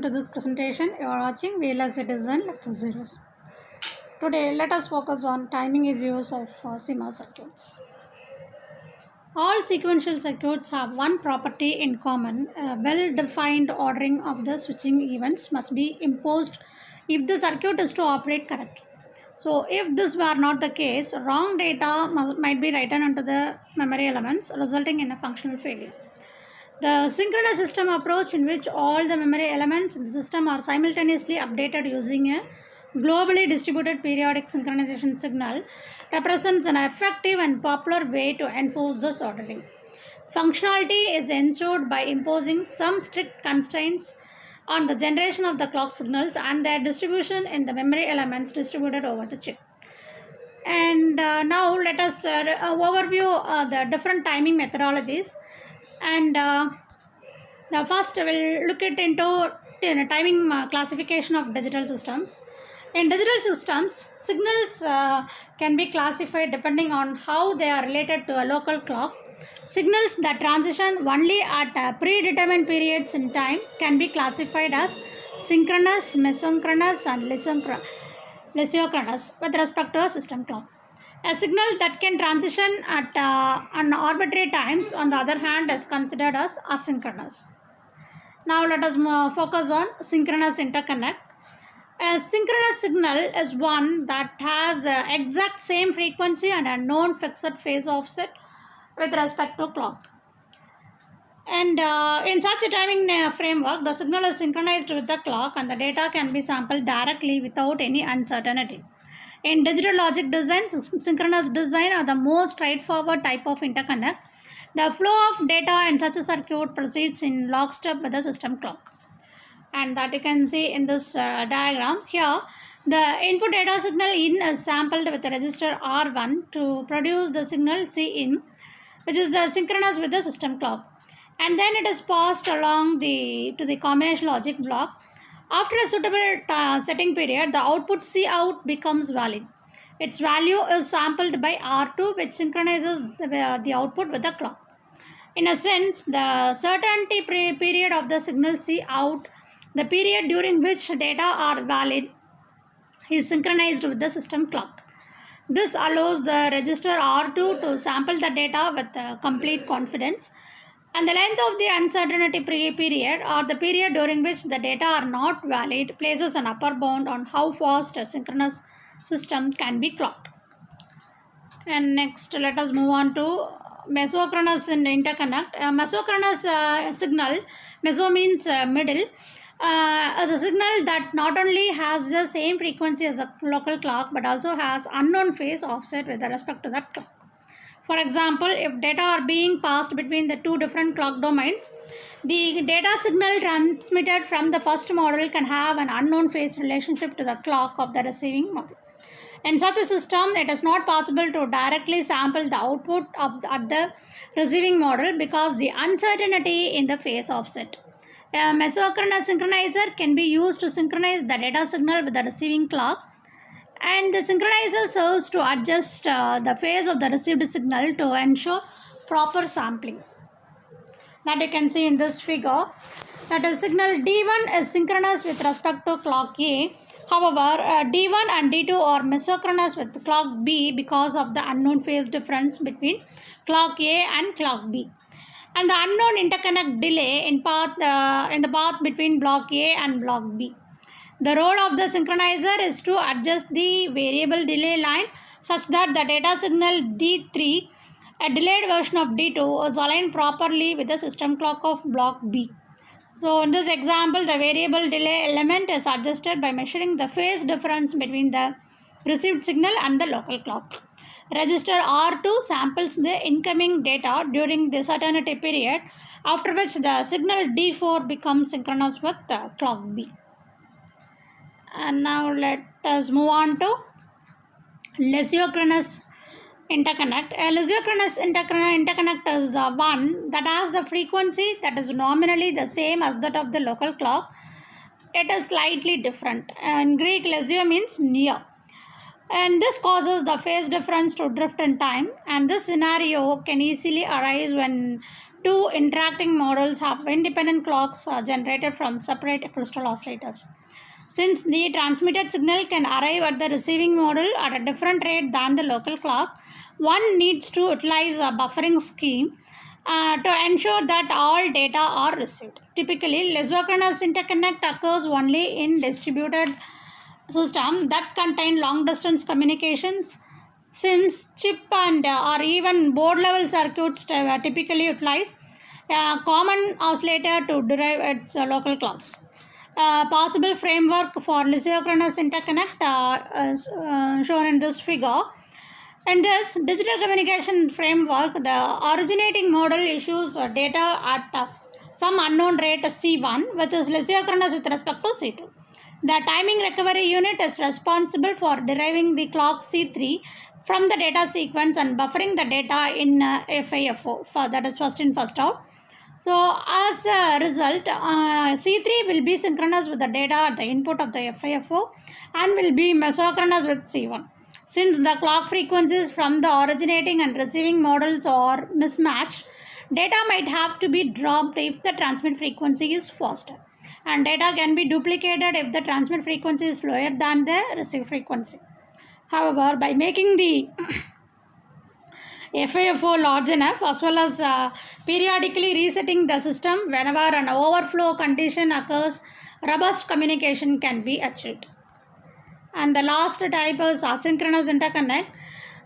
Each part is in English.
to this presentation. You are watching Vlsi Design Lecture Series. Today, let us focus on timing is use of CMOS circuits. All sequential circuits have one property in common. A well-defined ordering of the switching events must be imposed if the circuit is to operate correctly. So, if this were not the case, wrong data might be written into the memory elements, resulting in a functional failure. The synchronous system approach, in which all the memory elements in the system are simultaneously updated using a globally distributed periodic synchronization signal, represents an effective and popular way to enforce this ordering. Functionality is ensured by imposing some strict constraints on the generation of the clock signals and their distribution in the memory elements distributed over the chip. And now let us overview the different timing methodologies. And the first we'll look at into timing classification of digital systems. In digital systems, signals can be classified depending on how they are related to a local clock. Signals that transition only at predetermined periods in time can be classified as synchronous, mesosynchronous, and lysochronous with respect to a system clock. A signal that can transition at arbitrary times, on the other hand, is considered as asynchronous. Now let us focus on synchronous interconnect. A synchronous signal is one that has exact same frequency and a known fixed phase offset with respect to clock. And in such a timing framework, the signal is synchronized with the clock and the data can be sampled directly without any uncertainty. In digital logic design, synchronous design are the most straightforward type of interconnect. The flow of data in such a circuit proceeds in lockstep with the system clock. And that you can see in this diagram. Here, the input data signal in is sampled with the register R1 to produce the signal C in, which is the synchronous with the system clock. And then it is passed along to the combination logic block. After a suitable setting period, the output C out becomes valid. Its value is sampled by R2, which synchronizes the output with the clock. In a sense, the certainty period of the signal C out, the period during which data are valid, is synchronized with the system clock. This allows the register R2 to sample the data with complete confidence, and the length of the uncertainty period, or the period during which the data are not valid, places an upper bound on how fast a synchronous system can be clocked. And next, let us move on to mesosynchronous interconnect. A mesosynchronous signal, meso means middle, as a signal that not only has the same frequency as a local clock but also has unknown phase offset with respect to that clock. For example, if data are being passed between the two different clock domains, the data signal transmitted from the first model can have an unknown phase relationship to the clock of the receiving model. In such a system, it is not possible to directly sample the output at the receiving model because the uncertainty in the phase offset. A mesosynchronous synchronizer can be used to synchronize the data signal with the receiving clock, and the synchronizer serves to adjust the phase of the received signal to ensure proper sampling. That you can see in this figure, that is signal D1 is synchronous with respect to clock A. However, D1 and D2 are mesosynchronous with clock B because of the unknown phase difference between clock A and clock B, and the unknown interconnect delay in the path between block A and block B. The role of the synchronizer is to adjust the variable delay line such that the data signal D3, a delayed version of D2, is aligned properly with the system clock of block B. So in this example, the variable delay element is adjusted by measuring the phase difference between the received signal and the local clock. Register R2 samples the incoming data during the certainty period, after which the signal D4 becomes synchronous with clock B. And now let us move on to lysochronous interconnect. A lysochronous interconnect is one that has the frequency that is nominally the same as that of the local clock. It is slightly different. In Greek, lysio means near. And this causes the phase difference to drift in time. And this scenario can easily arise when two interacting models have independent clocks generated from separate crystal oscillators. Since the transmitted signal can arrive at the receiving model at a different rate than the local clock, one needs to utilize a buffering scheme to ensure that all data are received. Typically, isochronous interconnect occurs only in distributed systems that contain long distance communications, since chip and or even board level circuits typically utilize a common oscillator to derive its local clocks. Possible framework for isochronous interconnect shown in this figure. In this digital communication framework, the originating model issues data at some unknown rate C1, which is isochronous with respect to C2. The timing recovery unit is responsible for deriving the clock C3 from the data sequence and buffering the data in FIFO, that is first in first out. So as a result, C3 will be synchronous with the data at the input of the FIFO and will be mesosynchronous with C1. Since the clock frequencies from the originating and receiving models are mismatched, data might have to be dropped if the transmit frequency is faster, and data can be duplicated if the transmit frequency is lower than the receive frequency. However, by making the FIFO large enough as well as periodically resetting the system whenever an overflow condition occurs, robust communication can be achieved. And the last type is asynchronous interconnect.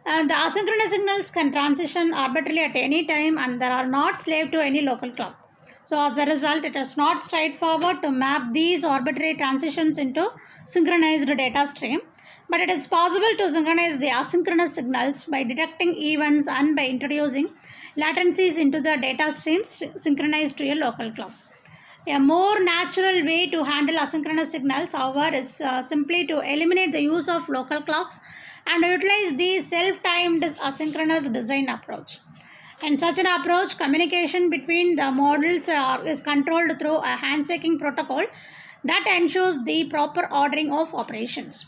The asynchronous signals can transition arbitrarily at any time and they are not slave to any local clock. So as a result, it is not straightforward to map these arbitrary transitions into synchronized data stream, but it is possible to synchronize the asynchronous signals by detecting events and by introducing latencies into the data streams synchronized to a local clock. A more natural way to handle asynchronous signals, however, is simply to eliminate the use of local clocks and utilize the self-timed asynchronous design approach. In such an approach, communication between the models is controlled through a handshaking protocol that ensures the proper ordering of operations.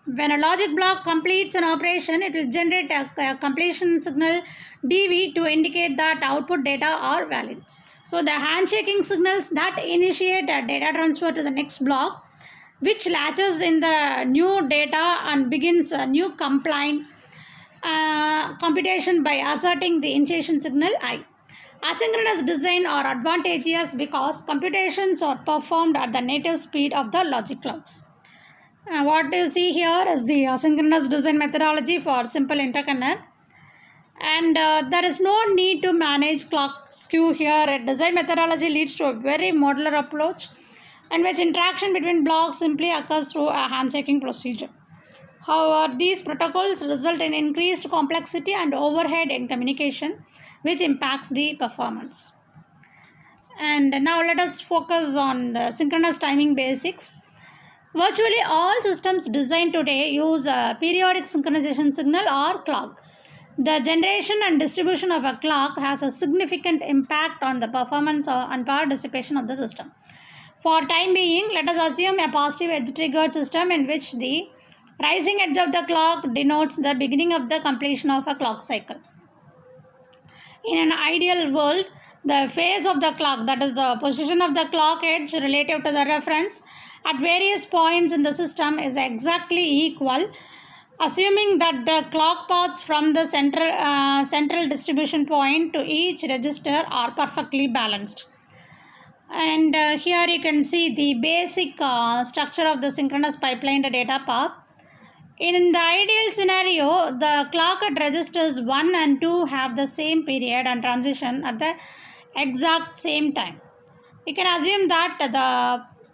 When a logic block completes an operation, it will generate a completion signal DV to indicate that output data are valid. So the handshaking signals that initiate a data transfer to the next block, which latches in the new data and begins a new compliant computation by asserting the initiation signal I. Asynchronous design are advantageous because computations are performed at the native speed of the logic clocks. What you see here is the asynchronous design methodology for simple interconnect. And there is no need to manage clock skew here. A design methodology leads to a very modular approach in which interaction between blocks simply occurs through a handshaking procedure. However, these protocols result in increased complexity and overhead in communication, which impacts the performance. And now let us focus on the synchronous timing basics. Virtually all systems designed today use a periodic synchronization signal or clock. The generation and distribution of a clock has a significant impact on the performance and power dissipation of the system. For time being, let us assume a positive edge triggered system in which the rising edge of the clock denotes the beginning of the completion of a clock cycle. In an ideal world, the phase of the clock, that is the position of the clock edge relative to the reference at various points in the system, is exactly equal, assuming that the clock paths from the central distribution point to each register are perfectly balanced. And here you can see the basic structure of the synchronous pipeline data path. In the ideal scenario, the clock at registers 1 and 2 have the same period and transition at the exact same time. You can assume that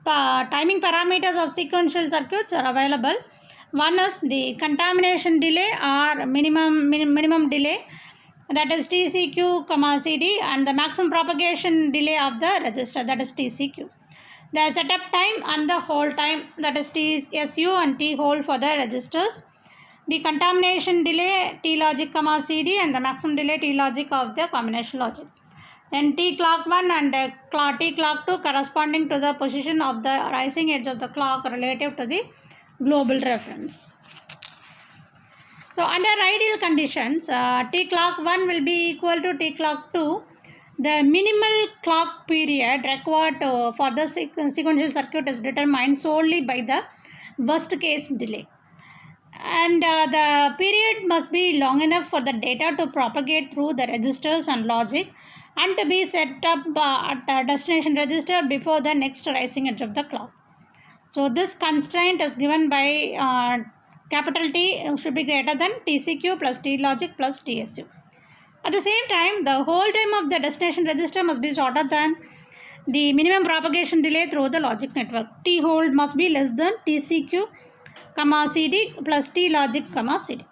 the timing parameters of sequential circuits are available. One is the contamination delay or minimum delay, that is TCQ, CD, and the maximum propagation delay of the register, that is TCQ. The setup time and the hold time, that is TSU and T hold for the registers. The contamination delay T logic, CD, and the maximum delay T logic of the combination logic. Then T clock 1 and T clock 2 corresponding to the position of the rising edge of the clock relative to the global reference. So under ideal conditions, T clock 1 will be equal to T clock 2 The minimal clock period required for the sequential circuit is determined solely by the worst case delay. And the period must be long enough for the data to propagate through the registers and logic and to be set up at the destination register before the next rising edge of the clock. So this constraint is given by capital T should be greater than TCQ plus T logic plus TSU. At the same time, the hold time of the destination register must be shorter than the minimum propagation delay through the logic network. T hold must be less than TCQ, CD plus T logic, CD.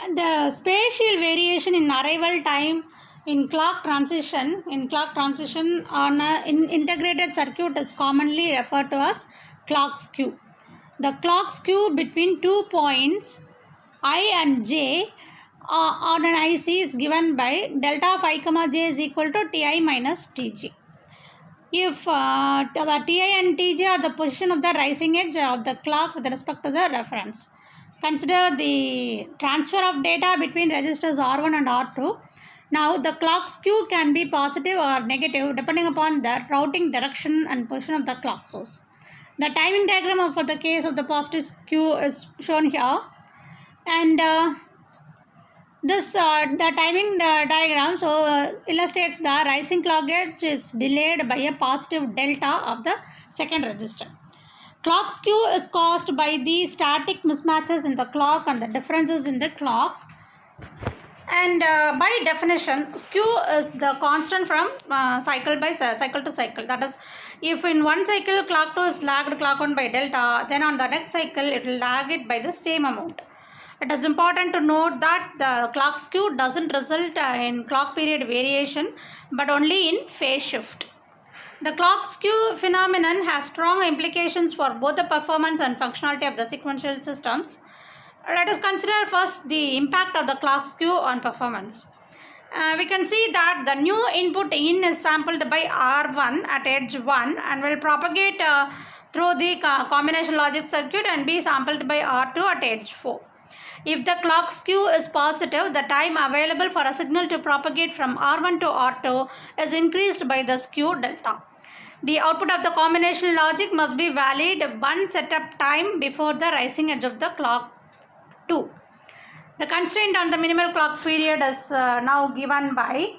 And the spatial variation in arrival time in clock transition on an integrated circuit is commonly referred to as clock skew. The clock skew between 2 points I and J on an IC is given by delta phi comma j is equal to Ti minus Tj. If Ti and Tj are the position of the rising edge of the clock with respect to the reference. Consider the transfer of data between registers R1 and R2. Now the clock skew can be positive or negative depending upon the routing direction and position of the clock source. The timing diagram for the case of the positive skew is shown here, and the timing diagram illustrates the rising clock edge is delayed by a positive delta of the second register. Clock skew is caused by the static mismatches in the clock and the differences in the clock. And by definition, skew is the constant from cycle to cycle. That is, if in one cycle clock 2 is lagged clock 1 by delta, then on the next cycle it will lag it by the same amount. It is important to note that the clock skew doesn't result in clock period variation but only in phase shift. The clock skew phenomenon has strong implications for both the performance and functionality of the sequential systems. Let us consider first the impact of the clock skew on performance. We can see that the new input in is sampled by R1 at edge 1 and will propagate through the combination logic circuit and be sampled by R2 at edge 4. If the clock skew is positive, the time available for a signal to propagate from R1 to R2 is increased by the skew delta. The output of the combination logic must be valid one setup time before the rising edge of the clock 2. The constraint on the minimal clock period is now given by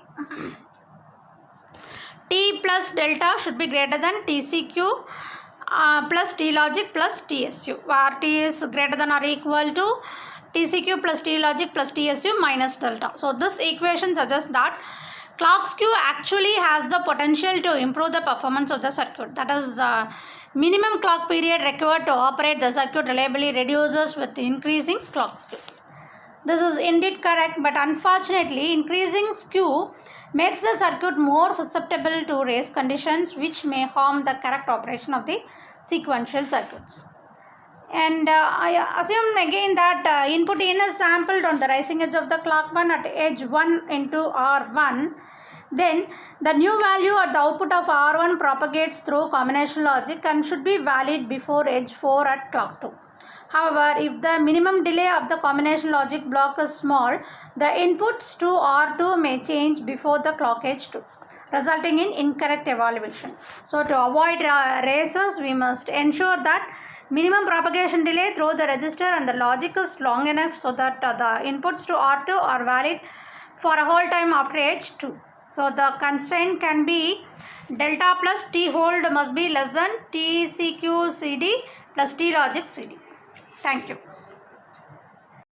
T plus delta should be greater than TCQ plus T logic plus TSU, where T is greater than or equal to TCQ plus T logic plus TSU minus delta. So this equation suggests that clock skew actually has the potential to improve the performance of the circuit. That is, the minimum clock period required to operate the circuit reliably reduces with increasing clock skew. This is indeed correct, but unfortunately increasing skew makes the circuit more susceptible to race conditions which may harm the correct operation of the sequential circuits. And I assume again that input in is sampled on the rising edge of the clock 1 at edge 1 into R1. Then the new value at the output of R1 propagates through combination logic and should be valid before edge 4 at clock 2. However, if the minimum delay of the combination logic block is small, the inputs to R2 may change before the clock edge 2, resulting in incorrect evaluation. So to avoid races, we must ensure that minimum propagation delay through the register and the logic is long enough so that the inputs to R2 are valid for a whole time after edge 2. So the constraint can be delta plus T hold must be less than TCQ CD plus T logic CD. Thank you.